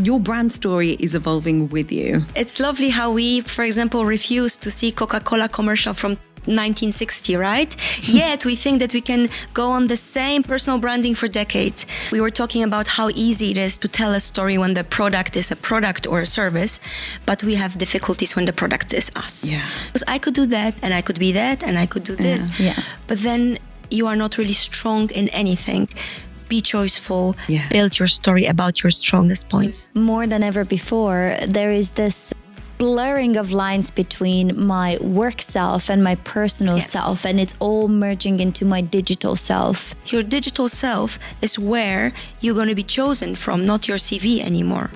your brand story is evolving with you. It's lovely how we, for example, refuse to see Coca-Cola commercial from 1960, right? Yet we think that we can go on the same personal branding for decades. We were talking about how easy it is to tell a story when the product is a product or a service, but we have difficulties when the product is us. Yeah. Because I could do that, and I could be that, and I could do this. Yeah. But then you are not really strong in anything. Be choiceful, Yeah. build your story about your strongest points. More than ever before, there is this blurring of lines between my work self and my personal Yes. self, and it's all merging into my digital self. Your digital self is where you're going to be chosen from, not your CV anymore.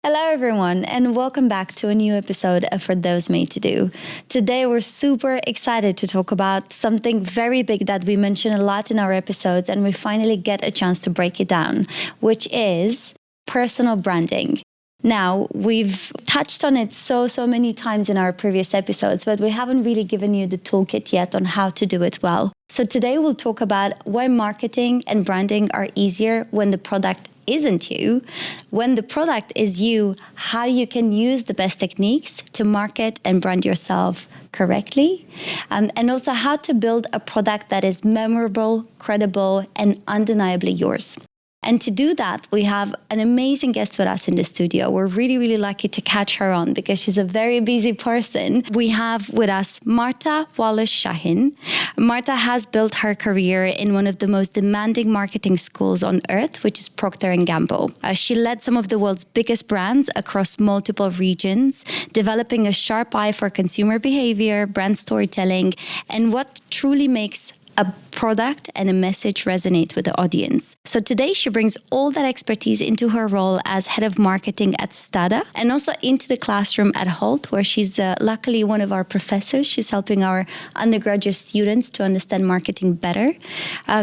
Hello everyone, and welcome back to a new episode of For Those Made to Do. Today we're super excited to talk about something very big that we mention a lot in our episodes, and we finally get a chance to break it down, which is personal branding. Now, we've touched on it so many times in our previous episodes, but we haven't really given you the toolkit yet on how to do it well. So today we'll talk about why marketing and branding are easier when the product isn't you. When the product is you, how you can use the best techniques to market and brand yourself correctly, and also how to build a product that is memorable, credible, and undeniably yours. And to do that, we have an amazing guest with us in the studio. We're really lucky to catch her on because she's a very busy person. We have with us Marta Walus Shahin. Marta has built her career in one of the most demanding marketing schools on earth, which is Procter & Gamble. She led some of the world's biggest brands across multiple regions, developing a sharp eye for consumer behavior, brand storytelling, and what truly makes a product and a message resonate with the audience. So today she brings all that expertise into her role as head of marketing at STADA and also into the classroom at Holt, where she's luckily one of our professors. She's helping our undergraduate students to understand marketing better.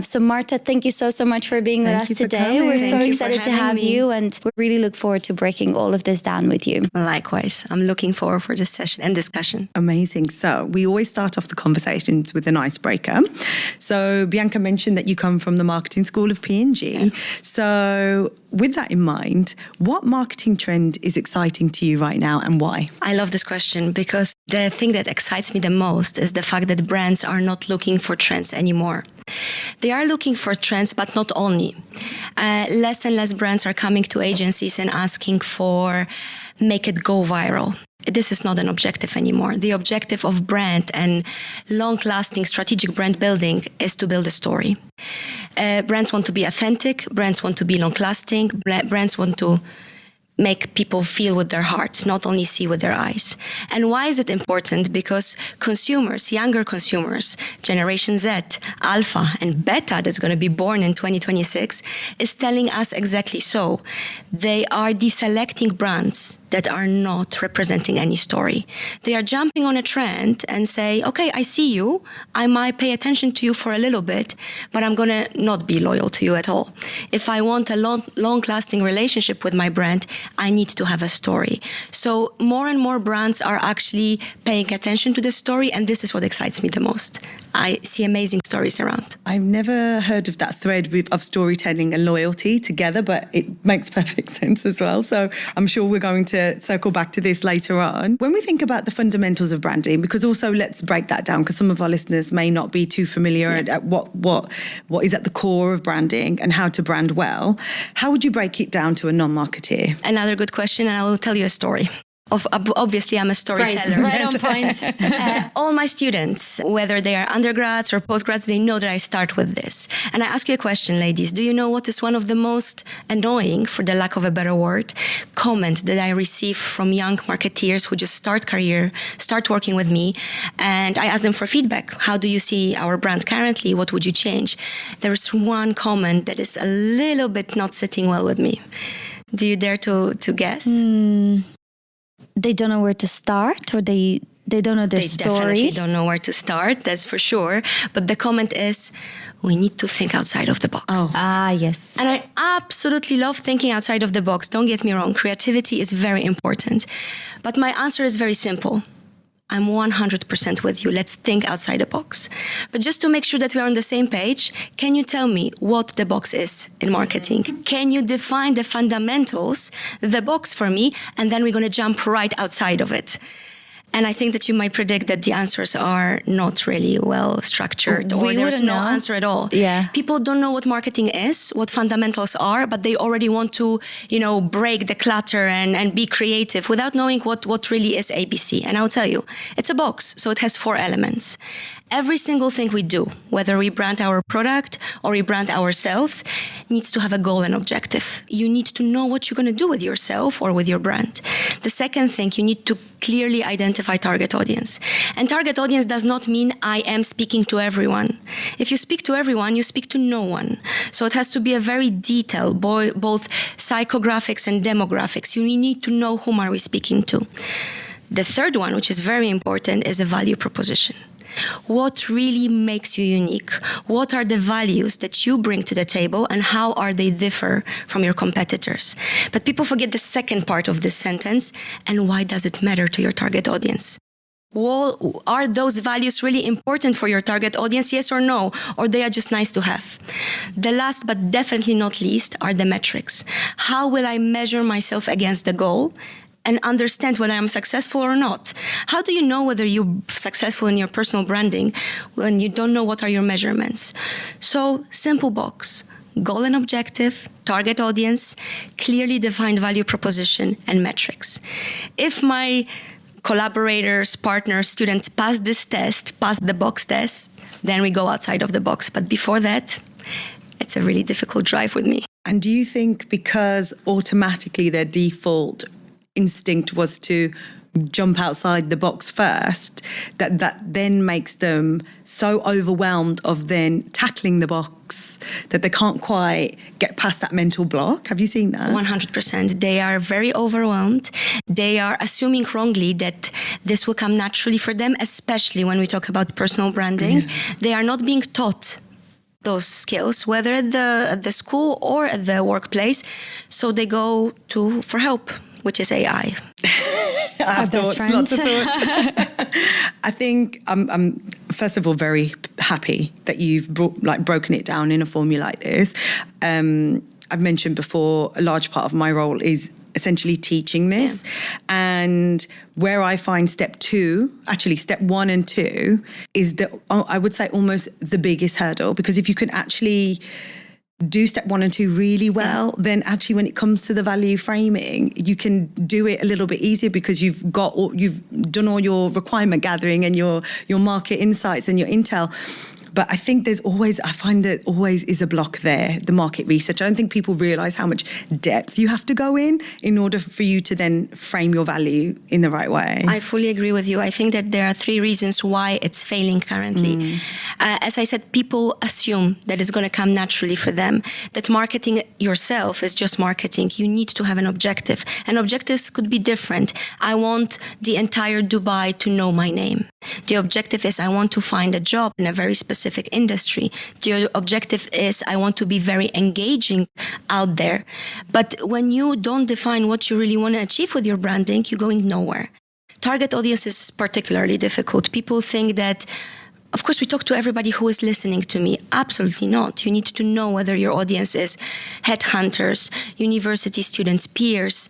So Marta, thank you so much for being with us today. We're so excited to have you, and we really look forward to breaking all of this down with you. Likewise, I'm looking forward for this session and discussion. Amazing. So we always start off the conversations with an icebreaker. So Bianca mentioned that you come from the marketing school of P&G. Yeah. So with that in mind, what marketing trend is exciting to you right now and why? I love this question because the thing that excites me the most is the fact that brands are not looking for trends anymore. They are looking for trends, but not only. Less and less brands are coming to agencies and asking for make it go viral. This is not an objective anymore. The objective of brand and long-lasting strategic brand building is to build a story. Brands want to be authentic. Brands want to be long-lasting. Brands want to make people feel with their hearts, not only see with their eyes. And why is it important? Because consumers, younger consumers, Generation Z, Alpha, and Beta that's going to be born in 2026 is telling us exactly so. They are deselecting brands that are not representing any story. They are jumping on a trend and say, okay, I see you. I might pay attention to you for a little bit, but I'm going to not be loyal to you at all. If I want a long-lasting relationship with my brand, I need to have a story. So more and more brands are actually paying attention to the story, and this is what excites me the most. I see amazing stories around. I've never heard of that thread of storytelling and loyalty together, but it makes perfect sense as well. So I'm sure we're going to circle back to this later on. When we think about the fundamentals of branding, because also let's break that down, because some of our listeners may not be too familiar at what is at the core of branding and how to brand well. How would you break it down to a non-marketeer? Another good question, and I will tell you a story. Obviously, I'm a storyteller. Right on point. All my students, whether they are undergrads or postgrads, they know that I start with this. And I ask you a question, ladies. Do you know what is one of the most annoying, for the lack of a better word, comment that I receive from young marketeers who just start working with me, and I ask them for feedback. How do you see our brand currently? What would you change? There's one comment that is a little bit not sitting well with me. Do you dare to guess? They don't know where to start, or they don't know their story. They definitely don't know where to start, that's for sure. But the comment is, we need to think outside of the box. Yes. And I absolutely love thinking outside of the box. Don't get me wrong. Creativity is very important. But my answer is very simple. I'm 100% with you. Let's think outside the box. But just to make sure that we're on the same page, can you tell me what the box is in marketing? Can you define the fundamentals, the box for me, and then we're going to jump right outside of it? And I think that you might predict that the answers are not really well structured, or there's no answer at all. Yeah. People don't know what marketing is, what fundamentals are, but they already want to, break the clutter and be creative without knowing what really is ABC. And I'll tell you, it's a box, so it has 4 elements. Every single thing we do, whether we brand our product or we brand ourselves, needs to have a goal and objective. You need to know what you're going to do with yourself or with your brand. The second thing, you need to clearly identify target audience. And target audience does not mean I am speaking to everyone. If you speak to everyone, you speak to no one. So it has to be a very detailed, both psychographics and demographics. You need to know whom are we speaking to. The third one, which is very important, is a value proposition. What really makes you unique? What are the values that you bring to the table, and how are they differ from your competitors? But people forget the second part of this sentence, and why does it matter to your target audience? Well, are those values really important for your target audience, yes or no? Or they are just nice to have? The last but definitely not least are the metrics. How will I measure myself against the goal and understand whether I'm successful or not? How do you know whether you're successful in your personal branding when you don't know what are your measurements? So, simple box: goal and objective, target audience, clearly defined value proposition, and metrics. If my collaborators, partners, students pass this test, pass the box test, then we go outside of the box. But before that, it's a really difficult drive with me. And do you think because automatically their default instinct was to jump outside the box first, that then makes them so overwhelmed of then tackling the box that they can't quite get past that mental block? Have you seen that? 100%. They are very overwhelmed. They are assuming wrongly that this will come naturally for them, especially when we talk about personal branding. Yeah. They are not being taught those skills, whether at the school or at the workplace. So they go for help, which is AI. I have thoughts, lots of thoughts. I think I'm first of all very happy that you've broken it down in a formula like this. I've mentioned before, a large part of my role is essentially teaching this. Yeah. And where I find step 1 and 2 is I would say almost the biggest hurdle, because if you can actually do step 1 and 2 really well, then actually when it comes to the value framing, you can do it a little bit easier, because you've done all your requirement gathering and your market insights and your intel. But I think I find that always is a block there, the market research. I don't think people realize how much depth you have to go in order for you to then frame your value in the right way. I fully agree with you. I think that there are 3 reasons why it's failing currently. As I said, people assume that it's going to come naturally for them, that marketing yourself is just marketing. You need to have an objective. And objectives could be different. I want the entire Dubai to know my name. The objective is I want to find a job in a very specific industry. The objective is I want to be very engaging out there. But when you don't define what you really want to achieve with your branding, you're going nowhere. Target audience is particularly difficult. People think that, of course, we talk to everybody who is listening to me. Absolutely not. You need to know whether your audience is headhunters, university students, peers,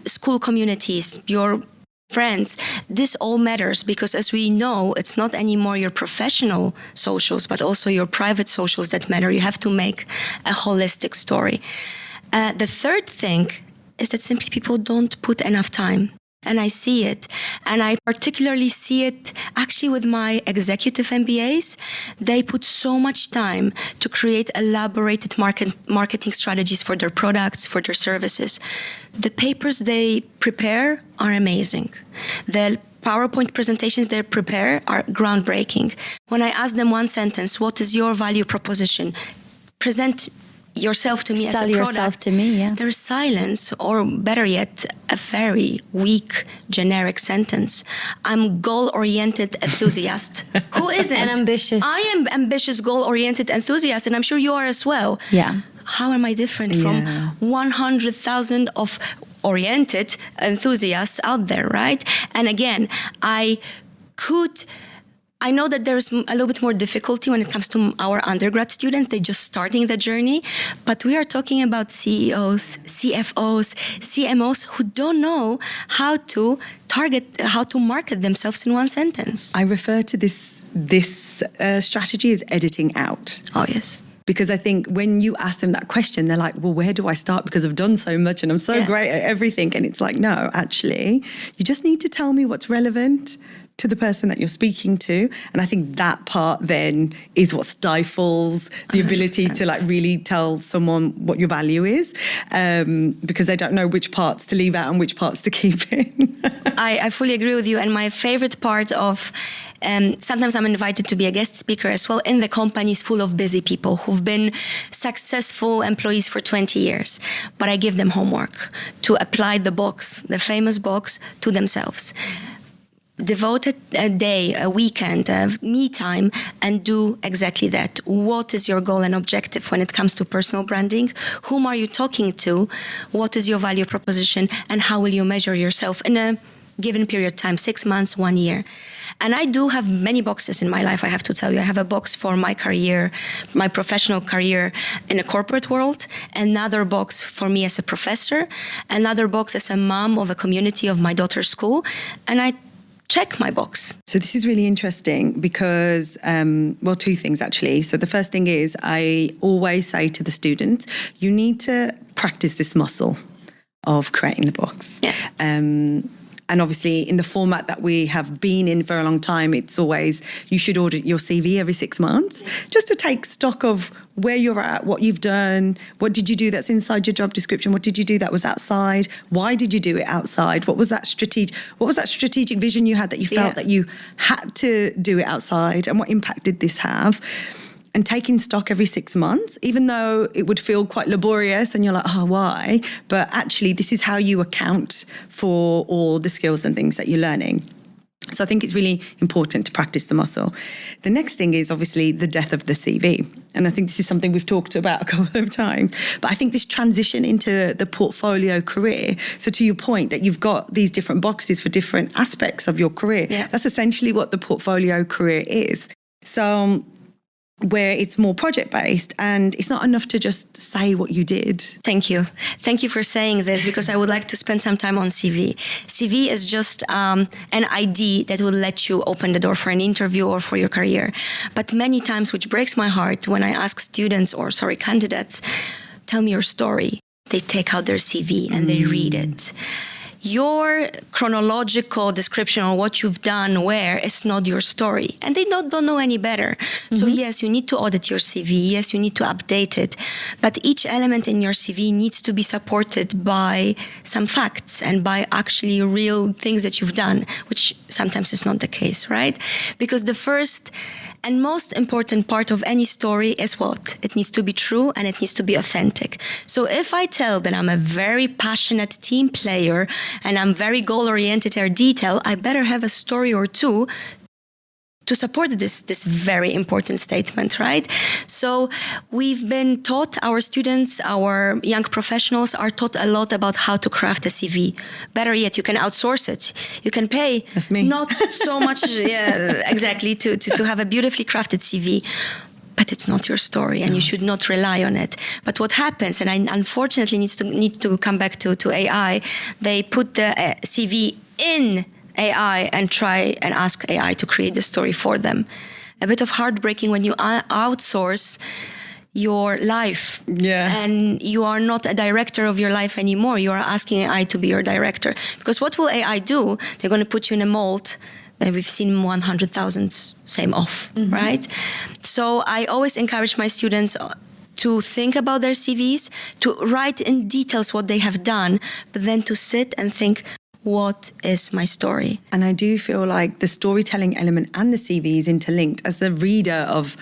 school communities, your friends. This all matters, because as we know, it's not anymore your professional socials, but also your private socials that matter. You have to make a holistic story. The third thing is that simply people don't put enough time. And I see it. And I particularly see it actually with my executive MBAs. They put so much time to create elaborated marketing strategies for their products, for their services. The papers they prepare are amazing. The PowerPoint presentations they prepare are groundbreaking. When I ask them one sentence, what is your value proposition? Present yourself to me as a product. Sell yourself to me, yeah. There's silence, or better yet, a very weak, generic sentence. I'm goal-oriented enthusiast. Who isn't? And ambitious. I am ambitious, goal-oriented enthusiast, and I'm sure you are as well. Yeah. How am I different from 100,000 of oriented enthusiasts out there, right? And again, I I know that there's a little bit more difficulty when it comes to our undergrad students. They're just starting the journey. But we are talking about CEOs, CFOs, CMOs who don't know how to market themselves in one sentence. I refer to this strategy as editing out. Oh, yes. Because I think when you ask them that question, they're like, well, where do I start? Because I've done so much and I'm so great at everything. And it's like, no, actually, you just need to tell me what's relevant to the person that you're speaking to. And I think that part then is what stifles the 100%. Ability to like really tell someone what your value is, because they don't know which parts to leave out and which parts to keep in. I fully agree with you. And my favorite part of sometimes I'm invited to be a guest speaker as well in the companies full of busy people who've been successful employees for 20 years. But I give them homework to apply the box, the famous box, to themselves. Devote a day, a weekend, me time, and do exactly that. What is your goal and objective when it comes to personal branding? Whom are you talking to? What is your value proposition? And how will you measure yourself in a given period of time, 6 months, 1 year? And I do have many boxes in my life, I have to tell you. I have a box for my career, my professional career in a corporate world, another box for me as a professor, another box as a mom of a community of my daughter's school, and I check my box. So this is really interesting because, two things actually. So the first thing is I always say to the students, you need to practice this muscle of creating the box. Yeah. And obviously in the format that we have been in for a long time, it's always, you should audit your CV every 6 months just to take stock of where you're at, what you've done, what did you do that's inside your job description, what did you do that was outside, why did you do it outside, what was that strategic vision you had that you felt that you had to do it outside, and what impact did this have? And taking stock every 6 months, even though it would feel quite laborious and you're like, oh, why? But actually, this is how you account for all the skills and things that you're learning. So I think it's really important to practice the muscle. The next thing is obviously the death of the CV. And I think this is something we've talked about a couple of times. But I think this transition into the portfolio career, so to your point that you've got these different boxes for different aspects of your career, that's essentially what the portfolio career is. So where it's more project-based and it's not enough to just say what you did. Thank you. Thank you for saying this, because I would like to spend some time on CV. CV is just an ID that will let you open the door for an interview or for your career. But many times, which breaks my heart, when I ask candidates, tell me your story. They take out their CV and they read it. Your chronological description of what you've done where is not your story, and they don't know any better. So yes, you need to audit your CV. Yes, you need to update it, but each element in your CV needs to be supported by some facts and by actually real things that you've done, which sometimes is not the case, right? Because the first and most important part of any story is what? It needs to be true and it needs to be authentic. So if I tell that I'm a very passionate team player and I'm very goal-oriented or detail, I better have a story or two to support this very important statement, right? So we've been taught, our students, our young professionals are taught a lot about how to craft a CV. Better yet, you can outsource it. You can pay not so much, exactly, to have a beautifully crafted CV. But it's not your story, and you should not rely on it. But what happens, and I unfortunately need to come back to AI, they put the CV in AI and try and ask AI to create the story for them. A bit of heartbreaking when you outsource your life. And you are not a director of your life anymore. You are asking AI to be your director. Because what will AI do? They're going to put you in a mold that we've seen 100,000 same off, right? So I always encourage my students to think about their CVs, to write in details what they have done, but then to sit and think, what is my story? And I do feel like the storytelling element and the CV is interlinked. As a reader of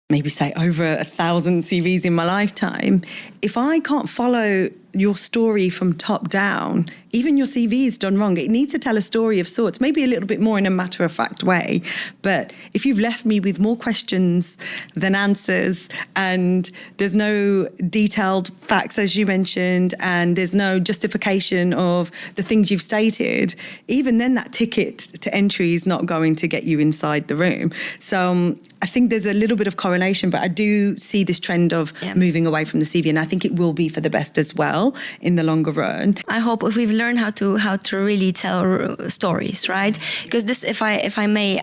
maybe say over 1,000 CVs in my lifetime, if I can't follow your story from top down, even your CV is done wrong. It needs to tell a story of sorts, maybe a little bit more in a matter-of-fact way. But if you've left me with more questions than answers, and there's no detailed facts, as you mentioned, and there's no justification of the things you've stated, even then that ticket to entry is not going to get you inside the room. So I think there's a little bit of correlation, but I do see this trend of moving away from the CV, and I think it will be for the best as well in the longer run. I hope if we've learned how to really tell stories, right? Because this, if I may,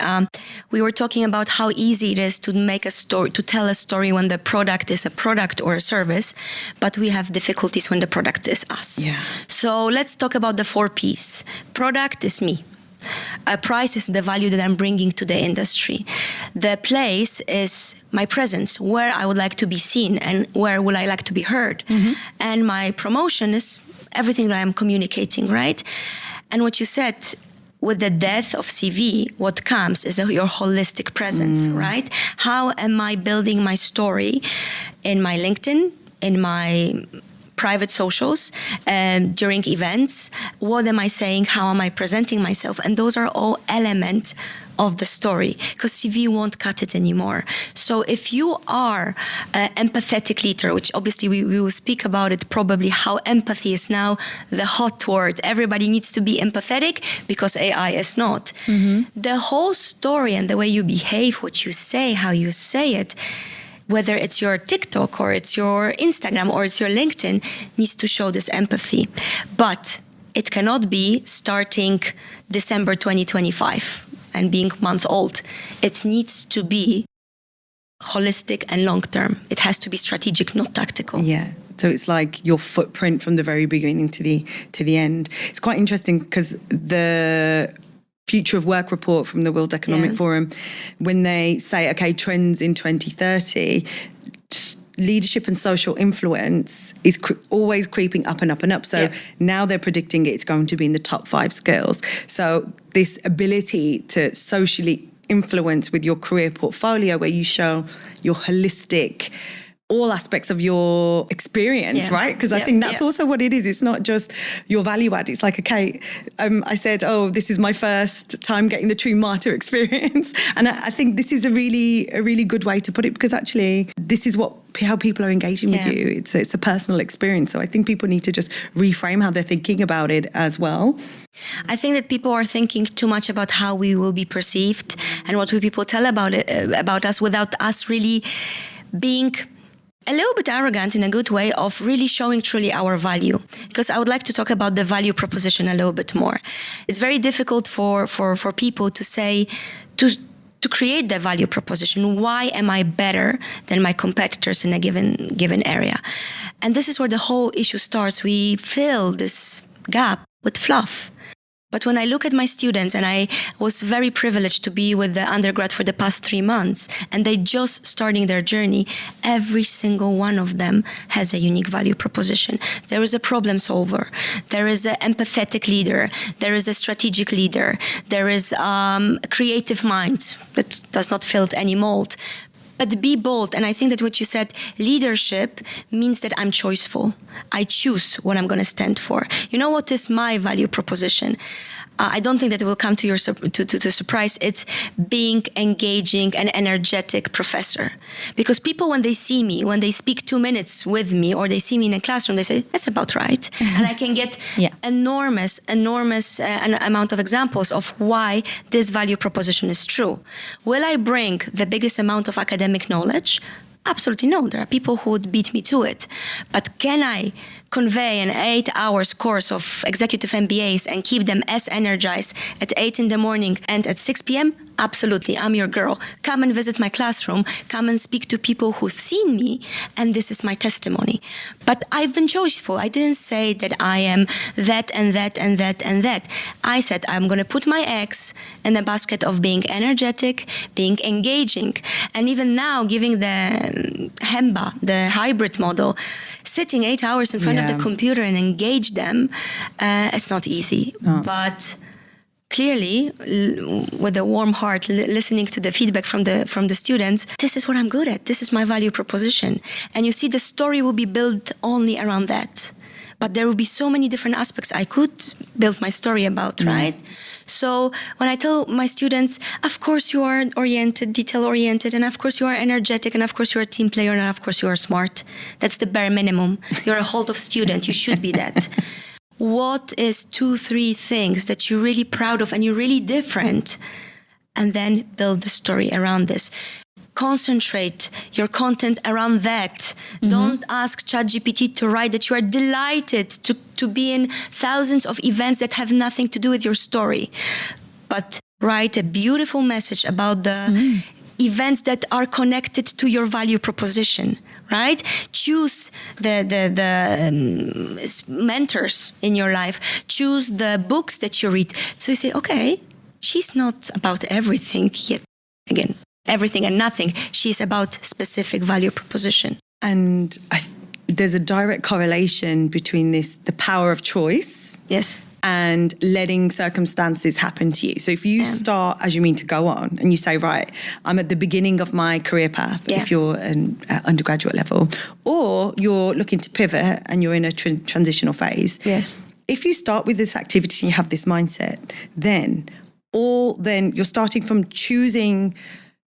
we were talking about how easy it is to make a story, to tell a story when the product is a product or a service, but we have difficulties when the product is us. Yeah. So let's talk about the 4 Ps. Product is me. A price is the value that I'm bringing to the industry. The place is my presence, where I would like to be seen and where would I like to be heard. Mm-hmm. And my promotion is everything that I'm communicating, right? And what you said, with the death of CV, what comes is your holistic presence, right? How am I building my story in my LinkedIn, in my private socials, during events? What am I saying? How am I presenting myself? And those are all elements of the story, because CV won't cut it anymore. So if you are an empathetic leader, which obviously we will speak about it probably, how empathy is now the hot word. Everybody needs to be empathetic because AI is not. Mm-hmm. The whole story and the way you behave, what you say, how you say it, whether it's your TikTok or it's your Instagram or it's your LinkedIn, needs to show this empathy. But it cannot be starting December 2025 and being month old. It needs to be holistic and long-term. It has to be strategic, not tactical. Yeah. So it's like your footprint from the very beginning to the end. It's quite interesting because the Future of Work report from the World Economic Forum, when they say, okay, trends in 2030, leadership and social influence is always creeping up and up and up. So now they're predicting it's going to be in the top 5 skills. So this ability to socially influence with your career portfolio, where you show your holistic, all aspects of your experience, right? Because I think that's also what it is. It's not just your value add. It's like, okay, I said, oh, this is my first time getting the true Marta experience. And I think this is a really good way to put it, because actually this is how people are engaging with you. It's a personal experience. So I think people need to just reframe how they're thinking about it as well. I think that people are thinking too much about how we will be perceived and what will people tell about us, without us really being a little bit arrogant in a good way of really showing truly our value. Because I would like to talk about the value proposition a little bit more. It's very difficult for people to say, to create the value proposition. Why am I better than my competitors in a given area? And this is where the whole issue starts. We fill this gap with fluff. But when I look at my students, and I was very privileged to be with the undergrad for the past 3 months, and they just starting their journey, every single one of them has a unique value proposition. There is a problem solver. There is an empathetic leader. There is a strategic leader. There is a creative mind that does not fit any mold. But be bold. And I think that what you said, leadership means that I'm choiceful. I choose what I'm going to stand for. You know what is my value proposition? I don't think that it will come to your to surprise. It's being engaging and energetic professor. Because people, when they see me, when they speak 2 minutes with me, or they see me in a classroom, they say, that's about right. And I can get enormous amount of examples of why this value proposition is true. Will I bring the biggest amount of academic knowledge? Absolutely no. There are people who would beat me to it. But can I convey an 8 hours course of executive MBAs and keep them as energized at 8 in the morning and at 6 p.m.? Absolutely, I'm your girl. Come and visit my classroom. Come and speak to people who've seen me, and this is my testimony. But I've been choiceful. I didn't say that I am that and that and that and that. I said I'm going to put my eggs in the basket of being energetic, being engaging, and even now giving the HEMBA, the hybrid model, sitting 8 hours in front of the computer and engage them. It's not easy, but clearly, with a warm heart, listening to the feedback from the students, this is what I'm good at. This is my value proposition. And you see, the story will be built only around that. But there will be so many different aspects I could build my story about, right? So when I tell my students, of course you are oriented, detail-oriented, and of course you are energetic, and of course you're a team player, and of course you are smart. That's the bare minimum. You're a hold of student. You should be that. What is 2-3 things that you're really proud of and you're really different? And then build the story around this. Concentrate your content around that. Don't ask ChatGPT to write that you are delighted to be in thousands of events that have nothing to do with your story. But write a beautiful message about the events that are connected to your value proposition, right? Choose the mentors in your life. Choose the books that you read. So you say, okay, she's not about everything yet. Again, everything and nothing. She's about specific value proposition. And there's a direct correlation between the power of choice. Yes. And letting circumstances happen to you. So if you start as you mean to go on and you say, right, I'm at the beginning of my career path, if you're at undergraduate level, or you're looking to pivot and you're in a transitional phase. Yes. If you start with this activity and you have this mindset, then you're starting from choosing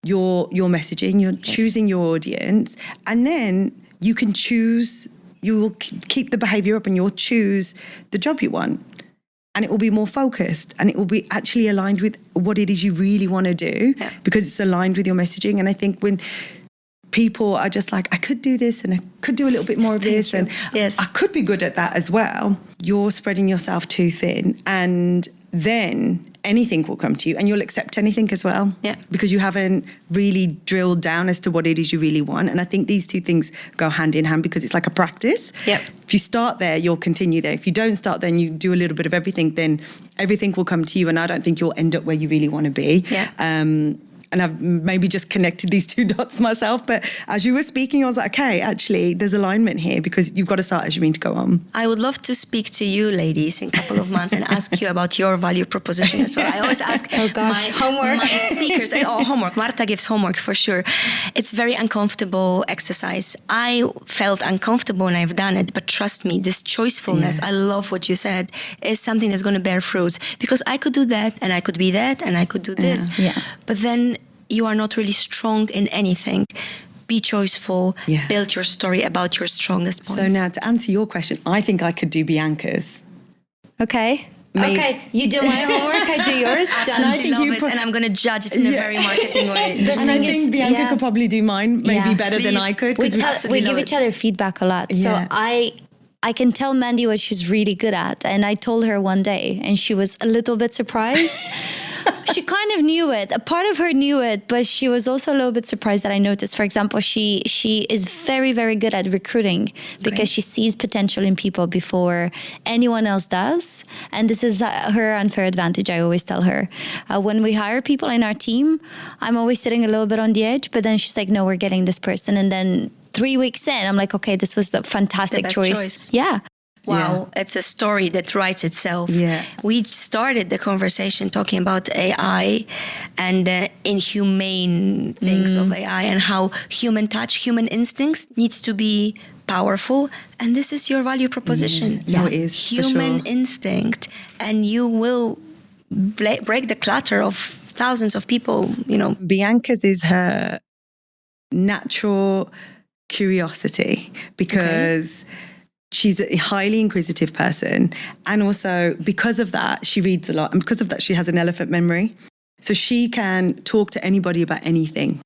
your messaging, you're choosing your audience, and then you can choose, you will keep the behavior up and you'll choose the job you want. And it will be more focused and it will be actually aligned with what it is you really want to do because it's aligned with your messaging. And I think when people are just like, I could do this and I could do a little bit more of this and I could be good at that as well, you're spreading yourself too thin. And then anything will come to you and you'll accept anything as well because you haven't really drilled down as to what it is you really want. And I think these two things go hand in hand because it's like a practice. If you start there, you'll continue there. If you don't start, then you do a little bit of everything, then everything will come to you. And I don't think you'll end up where you really want to be. And I've maybe just connected these two dots myself. But as you were speaking, I was like, okay, actually, there's alignment here because you've got to start as you mean to go on. I would love to speak to you, ladies, in a couple of months and ask you about your value proposition as well. I always ask my speakers, homework. Marta gives homework for sure. It's very uncomfortable exercise. I felt uncomfortable when I've done it, but trust me, this choicefulness, I love what you said, is something that's going to bear fruits because I could do that and I could be that and I could do this. But then you are not really strong in anything. Be choiceful, build your story about your strongest points. So now to answer your question, I think I could do Bianca's. Okay, you do my homework, I do yours. Absolutely love it, and I'm going to judge it in a very marketing way. And I think Bianca could probably do mine maybe better than I could. We give each other feedback a lot. So I can tell Mandy what she's really good at. And I told her one day, and she was a little bit surprised. She kind of knew it. A part of her knew it, but she was also a little bit surprised that I noticed. For example, she is very, very good at recruiting because she sees potential in people before anyone else does. And this is her unfair advantage, I always tell her. When we hire people in our team, I'm always sitting a little bit on the edge, but then she's like, no, we're getting this person. And then 3 weeks in, I'm like, okay, this was the fantastic choice. Yeah. Wow, it's a story that writes itself. We started the conversation talking about AI and inhumane things of AI and how human touch, human instincts needs to be powerful. And this is your value proposition. No, it is. Human instinct. And you will break the clutter of thousands of people, Bianca's is her natural curiosity because she's a highly inquisitive person. And also because of that, she reads a lot. And because of that, she has an elephant memory. So she can talk to anybody about anything.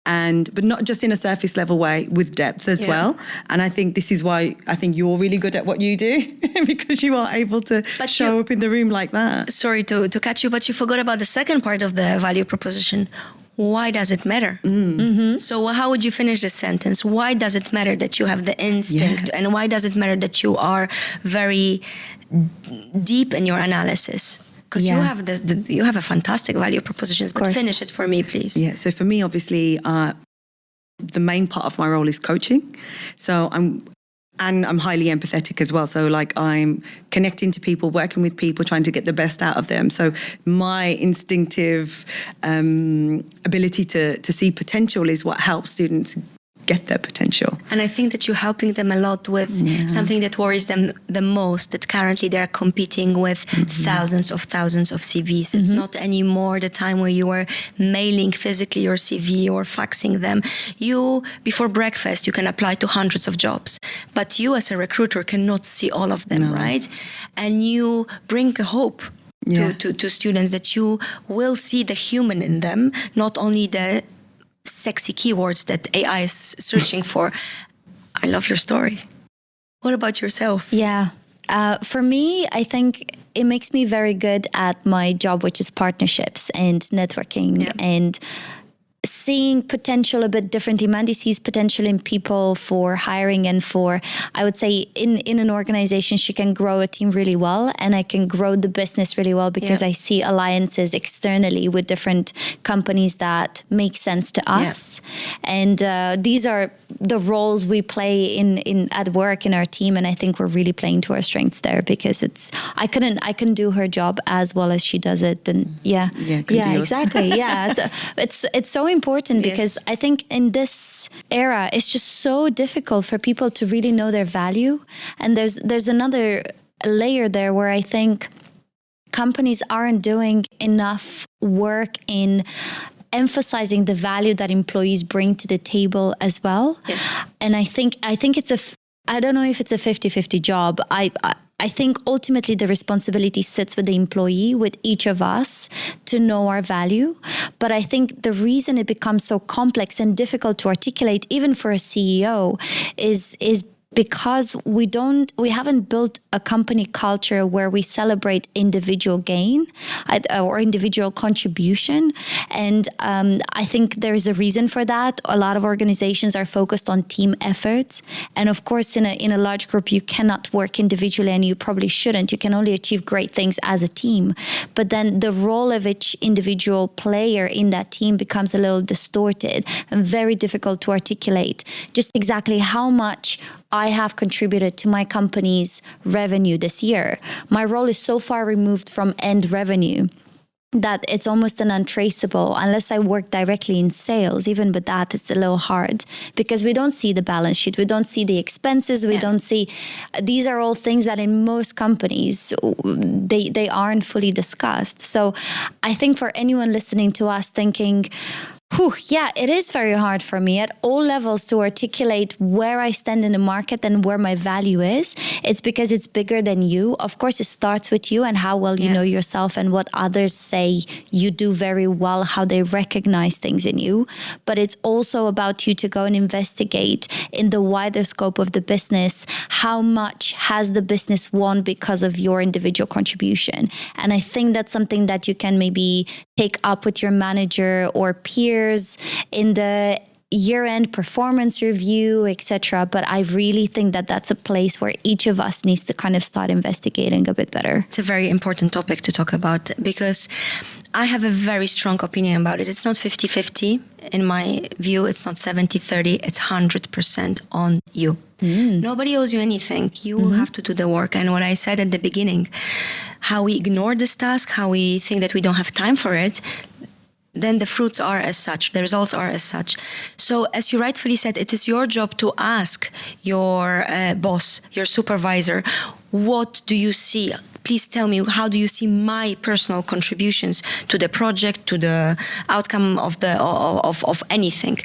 But not just in a surface level way, with depth as well. And I think this is why I think you're really good at what you do because you are able to show up in the room like that. Sorry to catch you, but you forgot about the second part of the value proposition. Why does it matter? So how would you finish this sentence? Why does it matter that you have the instinct? And why does it matter that you are very deep in your analysis? Because you have you have a fantastic value propositions, but finish it for me, please. So for me, obviously, the main part of my role is coaching. So I'm highly empathetic as well. So I'm connecting to people, working with people, trying to get the best out of them. So my instinctive ability to see potential is what helps students get their potential. And I think that you're helping them a lot with something that worries them the most, that currently they're competing with thousands of CVs. It's not anymore the time where you are mailing physically your CV or faxing them. You, before breakfast, you can apply to hundreds of jobs, but you as a recruiter cannot see all of them, right? And you bring a hope to students that you will see the human in them, not only the sexy keywords that AI is searching for. I love your story. What about yourself? Yeah. For me, I think it makes me very good at my job, which is partnerships and networking and seeing potential a bit differently. Mandy sees potential in people for hiring and for, I would say, in an organization, she can grow a team really well, and I can grow the business really well because I see alliances externally with different companies that make sense to us. And these are the roles we play in at work in our team, and I think we're really playing to our strengths there, because I couldn't do her job as well as she does it. And exactly. It's so important because I think in this era it's just so difficult for people to really know their value. And there's another layer there where I think companies aren't doing enough work in emphasizing the value that employees bring to the table as well. And I think it's I don't know if it's a 50-50 job. I think ultimately the responsibility sits with the employee, with each of us, to know our value. But I think the reason it becomes so complex and difficult to articulate, even for a CEO, is because we haven't built a company culture where we celebrate individual gain or individual contribution. And I think there is a reason for that. A lot of organizations are focused on team efforts. And of course, in a large group, you cannot work individually, and you probably shouldn't. You can only achieve great things as a team. But then the role of each individual player in that team becomes a little distorted and very difficult to articulate. Just exactly how much I have contributed to my company's revenue this year. My role is so far removed from end revenue that it's almost an untraceable, unless I work directly in sales. Even with that, it's a little hard because we don't see the balance sheet. We don't see the expenses. We don't see, these are all things that in most companies, they aren't fully discussed. So I think for anyone listening to us thinking, it is very hard for me at all levels to articulate where I stand in the market and where my value is. It's because it's bigger than you. Of course, it starts with you and how well you know yourself and what others say you do very well, how they recognize things in you. But it's also about you to go and investigate in the wider scope of the business, how much has the business won because of your individual contribution. And I think that's something that you can maybe take up with your manager or peers in the year-end performance review, etc. But I really think that that's a place where each of us needs to kind of start investigating a bit better. It's a very important topic to talk about because I have a very strong opinion about it. It's not 50-50. In my view, it's not 70-30. It's 100% on you. Nobody owes you anything. You will have to do the work. And what I said at the beginning, how we ignore this task, how we think that we don't have time for it, then the fruits are as such, the results are as such. So as you rightfully said, it is your job to ask your boss, your supervisor, what do you see? Please tell me, how do you see my personal contributions to the project, to the outcome of anything?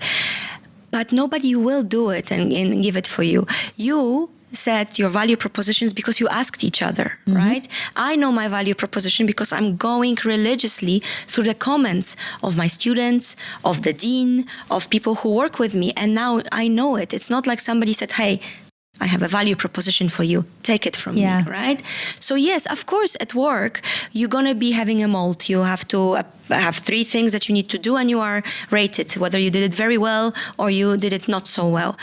But nobody will do it and give it for you. You set your value propositions because you asked each other, right? I know my value proposition because I'm going religiously through the comments of my students, of the dean, of people who work with me. And now I know it. It's not like somebody said, hey, I have a value proposition for you. Take it from me, right? So yes, of course, at work, you're going to be having a mold. You have to have 3 things that you need to do and you are rated, whether you did it very well or you did it not so well.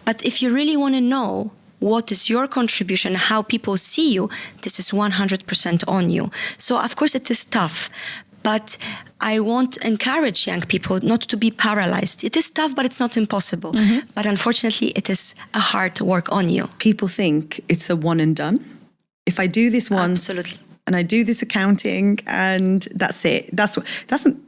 But if you really want to know what is your contribution, how people see you, this is 100% on you. So of course it is tough, but I want to encourage young people not to be paralyzed. It is tough, but it's not impossible. But unfortunately, it is a hard work on you. People think it's a one and done. If I do this once, and I do this accounting, and that's it. That's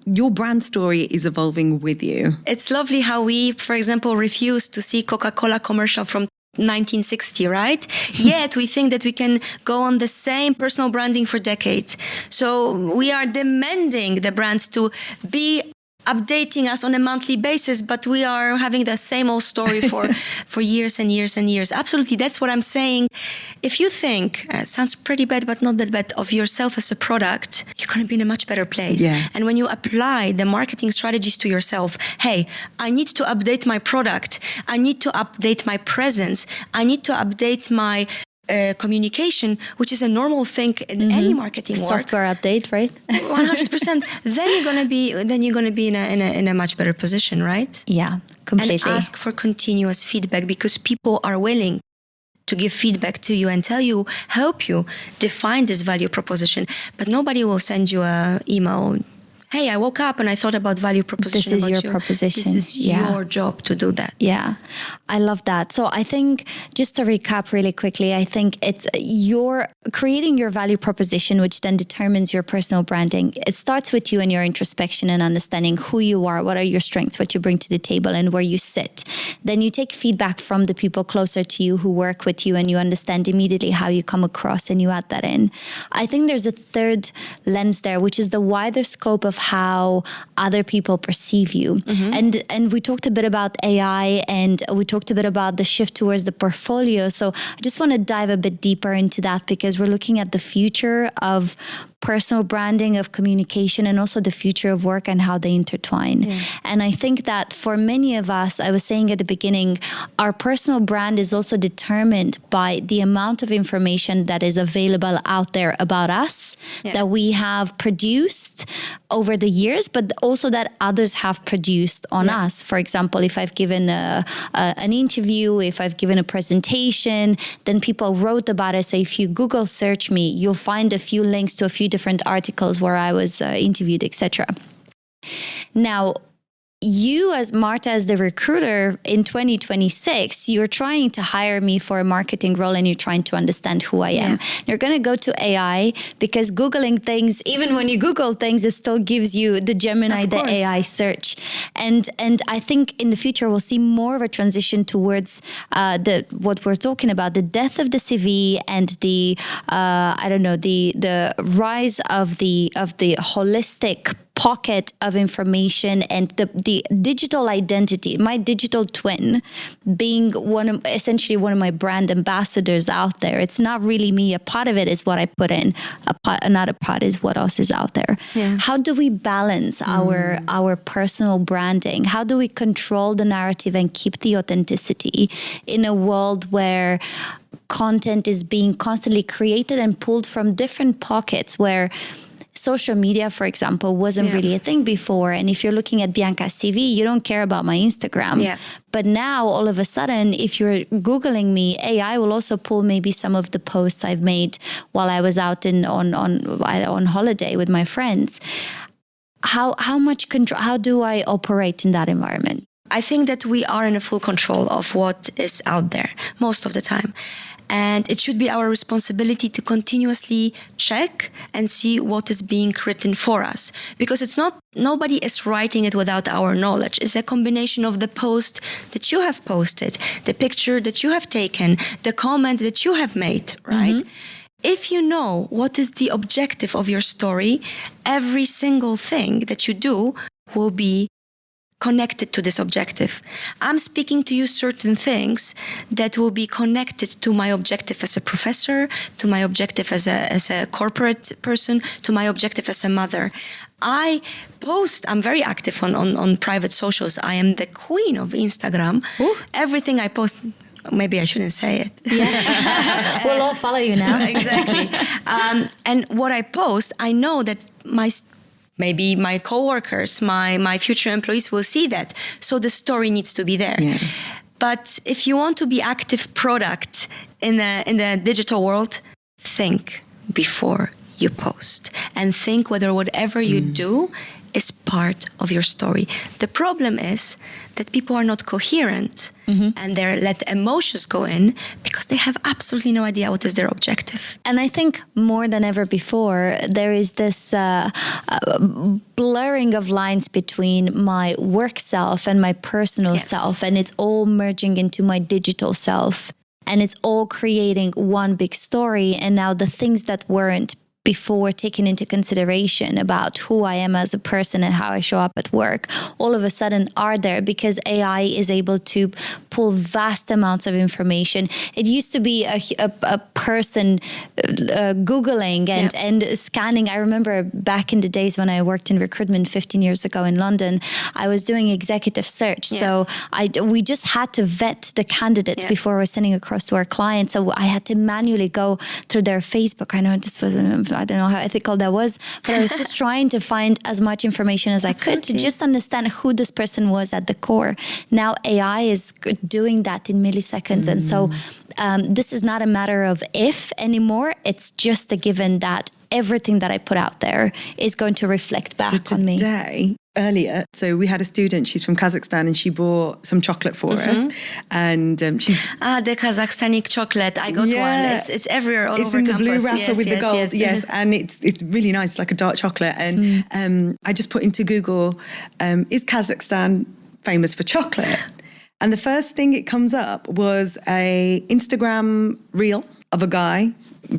your brand story is evolving with you. It's lovely how we, for example, refuse to see Coca-Cola commercial from 1960, right? Yet we think that we can go on the same personal branding for decades. So we are demanding the brands to be updating us on a monthly basis, but we are having the same old story for years and years and years. Absolutely, that's what I'm saying. If you think, sounds pretty bad, but not that bad, of yourself as a product, you're going to be in a much better place. Yeah. And when you apply the marketing strategies to yourself, hey, I need to update my product, I need to update my presence, I need to update my communication, which is a normal thing in any marketing work. Software update, right? 100%. Then you're gonna be in a much better position, right? Yeah, completely. And ask for continuous feedback, because people are willing to give feedback to you and tell you, help you define this value proposition. But nobody will send you an email. Hey, I woke up and I thought about value proposition. This is your proposition. This is your job to do that. Yeah, I love that. So I think, just to recap really quickly, I think it's your creating your value proposition, which then determines your personal branding. It starts with you and your introspection and understanding who you are, what are your strengths, what you bring to the table, and where you sit. Then you take feedback from the people closer to you who work with you, and you understand immediately how you come across, and you add that in. I think there's a third lens there, which is the wider scope of how other people perceive you. And we talked a bit about AI, and we talked a bit about the shift towards the portfolio. So I just want to dive a bit deeper into that, because we're looking at the future of personal branding, of communication, and also the future of work and how they intertwine. Yeah. And I think that for many of us, I was saying at the beginning, our personal brand is also determined by the amount of information that is available out there about us, that we have produced over the years, but also that others have produced on us. For example, if I've given an interview, if I've given a presentation, then people wrote about it. So if you Google search me, you'll find a few links to a few different articles where I was interviewed, etc. Now, you as Marta, as the recruiter in 2026, you're trying to hire me for a marketing role, and you're trying to understand who I am. You're going to go to AI, because Googling things, even when you Google things, it still gives you the Gemini, the AI search. And I think in the future, we'll see more of a transition towards what we're talking about, the death of the CV and the rise of the holistic pocket of information, and the digital identity, my digital twin, being essentially one of my brand ambassadors out there. It's not really me. A part of it is what I put in. Another part is what else is out there. Yeah. How do we balance our personal branding? How do we control the narrative and keep the authenticity in a world where content is being constantly created and pulled from different pockets, where social media, for example, wasn't really a thing before? And if you're looking at Bianca's CV, you don't care about my Instagram. Yeah. But now, all of a sudden, if you're Googling me, AI will also pull maybe some of the posts I've made while I was out on holiday with my friends. How much control? How do I operate in that environment? I think that we are in a full control of what is out there most of the time. And it should be our responsibility to continuously check and see what is being written for us. Because nobody is writing it without our knowledge. It's a combination of the post that you have posted, the picture that you have taken, the comment that you have made, right? Mm-hmm. If you know what is the objective of your story, every single thing that you do will be connected to this objective. I'm speaking to you certain things that will be connected to my objective as a professor, to my objective as a corporate person, to my objective as a mother. I'm very active on private socials. I am the queen of Instagram. Ooh. Everything I post, maybe I shouldn't say it. Yeah. We'll all follow you now. Exactly. And what I post, I know that maybe my coworkers, my future employees will see that. So the story needs to be there. Yeah. But if you want to be active product in the digital world, think before you post, and think whether whatever you do is part of your story. The problem is that people are not coherent and they let emotions go in because they have absolutely no idea what is their objective. And I think more than ever before, there is this blurring of lines between my work self and my personal self, and it's all merging into my digital self. And it's all creating one big story. And now the things that weren't before taken into consideration about who I am as a person and how I show up at work, all of a sudden are there because AI is able to pull vast amounts of information. It used to be a person Googling and scanning. I remember back in the days when I worked in recruitment 15 years ago in London, I was doing executive search. So we just had to vet the candidates before we're sending across to our clients. So I had to manually go through their Facebook. I know this was I don't know how ethical that was, but I was just trying to find as much information as I could to just understand who this person was at the core. Now AI is doing that in milliseconds. And so this is not a matter of if anymore. It's just a given that everything that I put out there is going to reflect back on me. Earlier, so we had a student, she's from Kazakhstan, and she brought some chocolate for us. And she's... the Kazakhstani chocolate. I got one. It's everywhere, all over campus. It's in the blue wrapper with the gold. Yes, and it's really nice. It's like a dark chocolate. And I just put into Google, is Kazakhstan famous for chocolate? And the first thing it comes up was a Instagram reel of a guy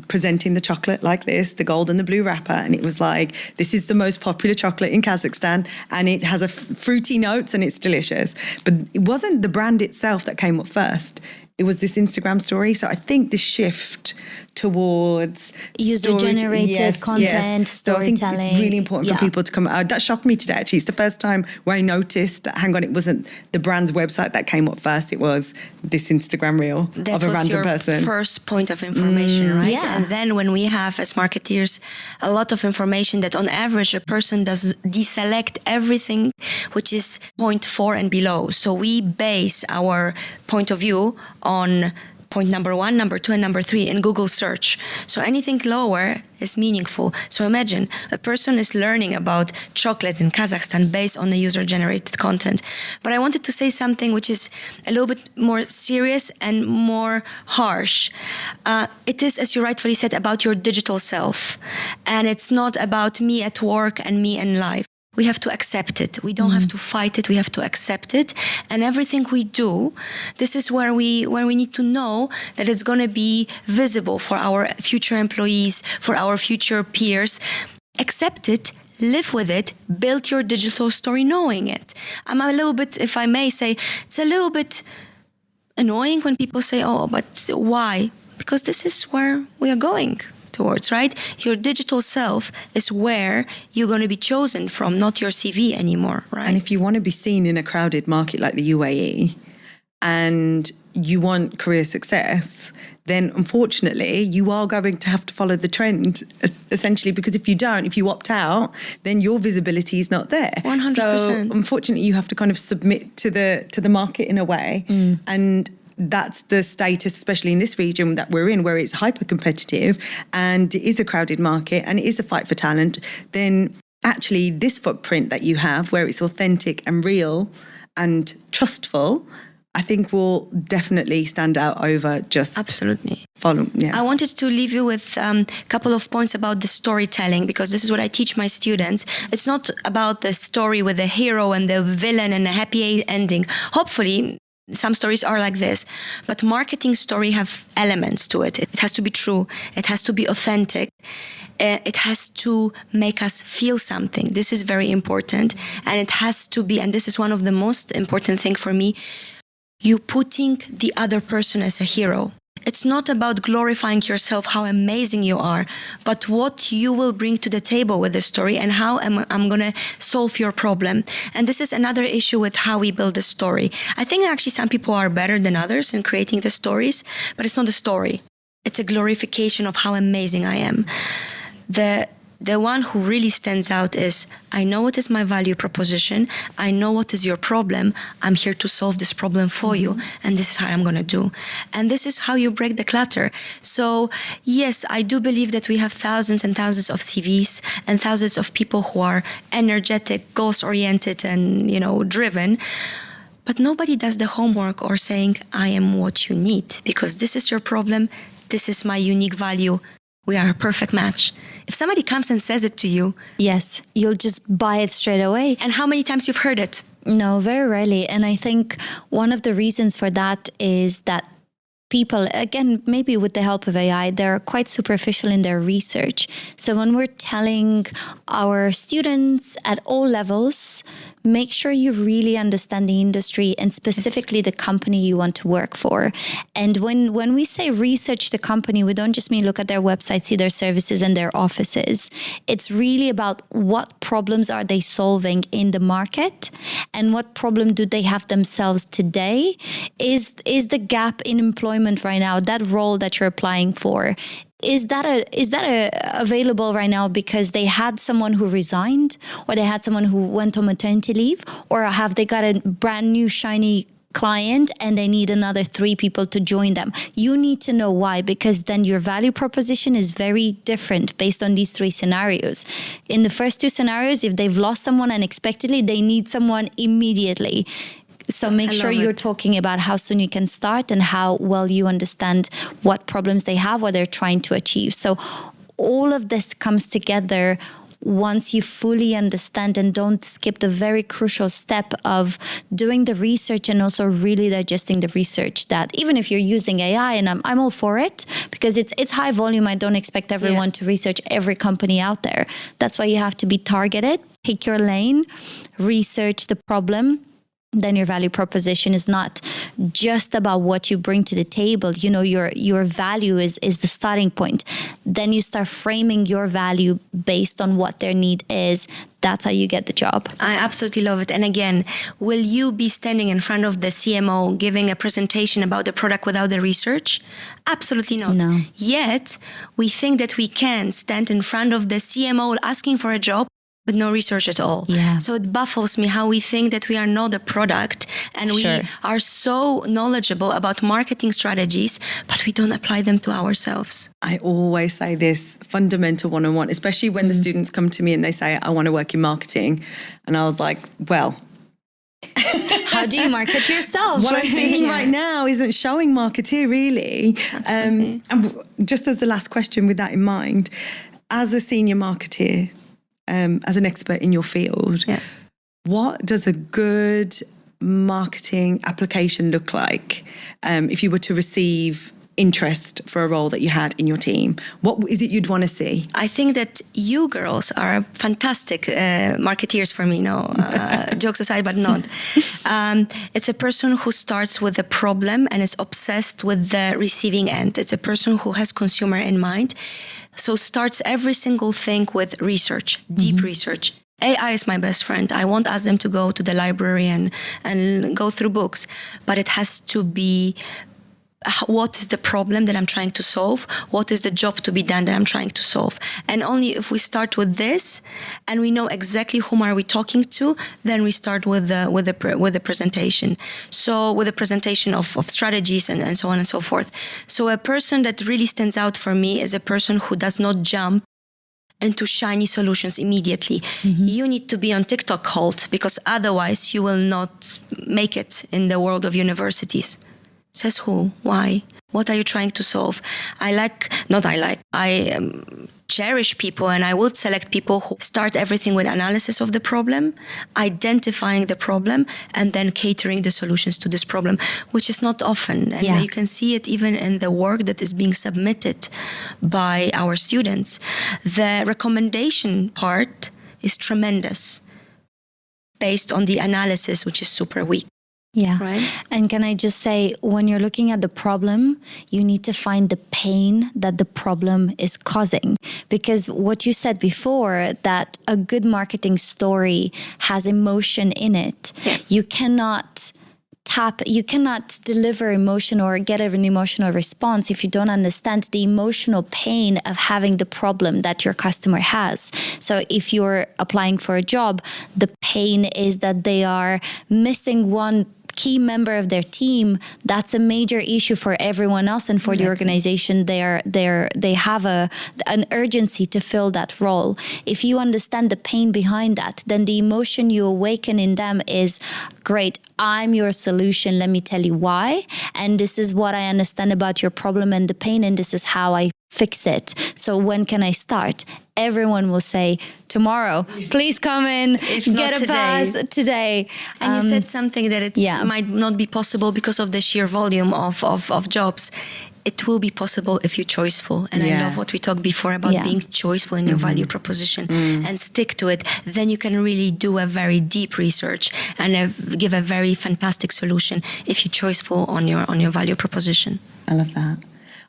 presenting the chocolate like this, the gold and the blue wrapper. And it was like, this is the most popular chocolate in Kazakhstan, and it has a fruity notes and it's delicious. But it wasn't the brand itself that came up first. It was this Instagram story. So I think the shift towards user-generated content, storytelling. So I think it's really important for people to come out. That shocked me today, actually. It's the first time where I noticed, hang on, it wasn't the brand's website that came up first. It was this Instagram reel of a random person. That was your first point of information, right? Yeah. And then when we have, as marketeers, a lot of information that on average a person does deselect everything which is 0.4 and below. So we base our point of view on point number 1, number 2, and number 3 in Google search. So anything lower is meaningful. So imagine a person is learning about chocolate in Kazakhstan based on the user-generated content. But I wanted to say something which is a little bit more serious and more harsh. It is, as you rightfully said, about your digital self. And it's not about me at work and me in life. We have to accept it. We don't have to fight it. We have to accept it. And everything we do, this is where we need to know that it's going to be visible for our future employees, for our future peers. Accept it, live with it, build your digital story knowing it. I'm a little bit, if I may say, it's a little bit annoying when people say, oh, but why? Because this is where we are going towards, right? Your digital self is where you're going to be chosen from, not your CV anymore, right? And if you want to be seen in a crowded market like the UAE and you want career success, then unfortunately you are going to have to follow the trend, essentially, because if you don't, if you opt out, then your visibility is not there. 100%. So unfortunately you have to kind of submit to the market in a way. And that's the status, especially in this region that we're in, where it's hyper competitive and it is a crowded market and it is a fight for talent. Then actually this footprint that you have, where it's authentic and real and trustful, I think will definitely stand out over just absolutely follow. Yeah. I wanted to leave you with a couple of points about the storytelling, because this is what I teach my students. It's not about the story with the hero and the villain and a happy ending. Hopefully, some stories are like this, but marketing story have elements to it. It has to be true. It has to be authentic. It has to make us feel something. This is very important. And it has to be, and this is one of the most important thing for me, you putting the other person as a hero. It's not about glorifying yourself, how amazing you are, but what you will bring to the table with the story and how I'm going to solve your problem. And this is another issue with how we build the story. I think actually some people are better than others in creating the stories, but it's not the story. It's a glorification of how amazing I am. The The one who really stands out is, I know what is my value proposition. I know what is your problem. I'm here to solve this problem for you. And this is how I'm going to do. And this is how you break the clutter. So yes, I do believe that we have thousands and thousands of CVs and thousands of people who are energetic, goals-oriented and, driven. But nobody does the homework or saying, I am what you need, because this is your problem. This is my unique value. We are a perfect match. If somebody comes and says it to you, yes, you'll just buy it straight away. and how many times you've heard it? No, very rarely. And I think one of the reasons for that is that people, again, maybe with the help of AI, they're quite superficial in their research. So when we're telling our students at all levels, make sure you really understand the industry and specifically the company you want to work for. And when we say research the company, we don't just mean look at their website, see their services and their offices. It's really about what problems are they solving in the market and what problem do they have themselves today? Is the gap in employment right now, that role that you're applying for, is that available right now because they had someone who resigned or they had someone who went on maternity leave, or have they got a brand new shiny client and they need another 3 people to join them? You need to know why, because then your value proposition is very different based on these 3 scenarios. In the first 2 scenarios, if they've lost someone unexpectedly, they need someone immediately. So make sure you're talking about how soon you can start and how well you understand what problems they have, what they're trying to achieve. So all of this comes together once you fully understand and don't skip the very crucial step of doing the research and also really digesting the research. That even if you're using AI, and I'm all for it because it's high volume. I don't expect everyone to research every company out there. That's why you have to be targeted, pick your lane, research the problem. Then your value proposition is not just about what you bring to the table. Your value is the starting point. Then you start framing your value based on what their need is. That's how you get the job. I absolutely love it. And again, will you be standing in front of the CMO giving a presentation about the product without the research? Absolutely not. No. Yet, we think that we can stand in front of the CMO asking for a job with no research at all. Yeah. So it baffles me how we think that we are not a product and we are so knowledgeable about marketing strategies, but we don't apply them to ourselves. I always say this fundamental one-on-one, especially when the students come to me and they say, I want to work in marketing. And I was like, well, how do you market yourself? What I'm seeing right now isn't showing marketeer really. And just as the last question with that in mind, as a senior marketeer, as an expert in your field, what does a good marketing application look like if you were to receive interest for a role that you had in your team? What is it you'd want to see? I think that you girls are fantastic marketeers for me, jokes aside, but not. It's a person who starts with the problem and is obsessed with the receiving end. It's a person who has consumer in mind. So starts every single thing with research, deep research. AI is my best friend. I won't ask them to go to the library and go through books, but it has to be what is the problem that I'm trying to solve? What is the job to be done that I'm trying to solve? And only if we start with this and we know exactly whom are we talking to, then we start with the presentation. So with the presentation of strategies and so on and so forth. So a person that really stands out for me is a person who does not jump into shiny solutions immediately. You need to be on TikTok cult because otherwise you will not make it in the world of universities. Says who? Why? What are you trying to solve? I cherish people and I would select people who start everything with analysis of the problem, identifying the problem, and then catering the solutions to this problem, which is not often. And you can see it even in the work that is being submitted by our students. The recommendation part is tremendous based on the analysis, which is super weak. Yeah. Right. And can I just say, when you're looking at the problem, you need to find the pain that the problem is causing. Because what you said before, that a good marketing story has emotion in it. You cannot deliver emotion or get an emotional response if you don't understand the emotional pain of having the problem that your customer has. So if you're applying for a job, the pain is that they are missing one key member of their team. That's a major issue for everyone else and for the organization. They have an urgency to fill that role. If you understand the pain behind that, then the emotion you awaken in them is, great, I'm your solution. Let me tell you why. And this is what I understand about your problem and the pain, and this is how I fix it. So when can I start? Everyone will say, tomorrow, please come in, get a pass today. And you said something that might not be possible because of the sheer volume of jobs. It will be possible if you're choiceful. And I love what we talked before about being choiceful in your value proposition and stick to it. Then you can really do a very deep research and give a very fantastic solution if you're choiceful on your value proposition. I love that.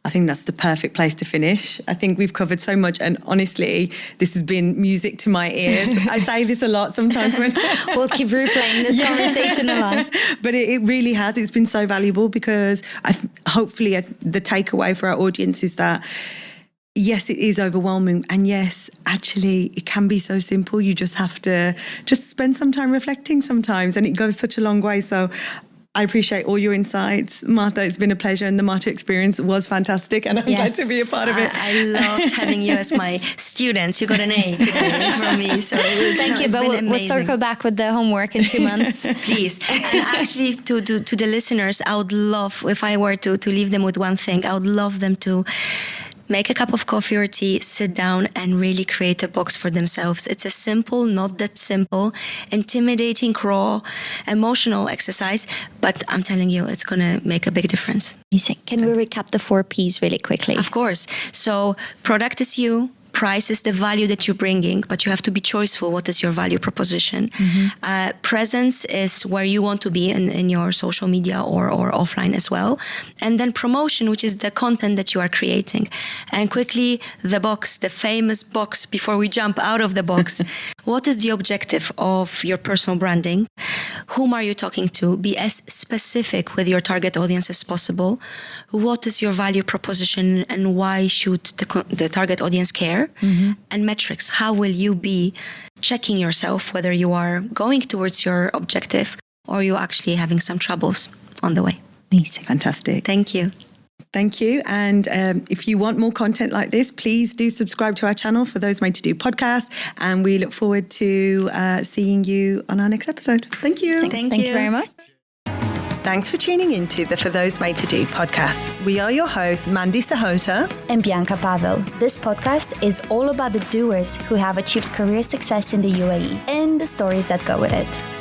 I think that's the perfect place to finish. I think we've covered so much, and honestly, this has been music to my ears. I say this a lot sometimes when we'll keep replaying this conversation a lot. But it really has. It's been so valuable because hopefully the takeaway for our audience is that yes, it is overwhelming. And yes, actually, it can be so simple. You just have to just spend some time reflecting sometimes, and it goes such a long way. So I appreciate all your insights. Marta, it's been a pleasure, and the Marta experience was fantastic, and I'm glad to be a part of it. I loved having you as my student. You got an A today from me. So thank you, but we'll circle back with the homework in 2 months. Please. And actually, to the listeners, I would love, if I were to leave them with one thing, I would love them to make a cup of coffee or tea, sit down and really create a box for themselves. It's a simple, not that simple, intimidating, raw, emotional exercise, but I'm telling you, it's going to make a big difference. Can we recap the 4 Ps really quickly? Of course. So product is you. Price is the value that you're bringing, but you have to be choiceful. What is your value proposition? Presence is where you want to be in your social media or offline as well. And then promotion, which is the content that you are creating. And quickly, the box, the famous box, before we jump out of the box. What is the objective of your personal branding? Whom are you talking to? Be as specific with your target audience as possible. What is your value proposition and why should the target audience care? And metrics. How will you be checking yourself whether you are going towards your objective or you're actually having some troubles on the way? Amazing. Fantastic. Thank you. Thank you. And if you want more content like this, please do subscribe to our channel for Those Made to Do podcast. And we look forward to seeing you on our next episode. Thank you. Thank you very much. Thanks for tuning into the For Those Made to Do podcast. We are your hosts, Mandy Sahota and Bianca Pavel. This podcast is all about the doers who have achieved career success in the UAE and the stories that go with it.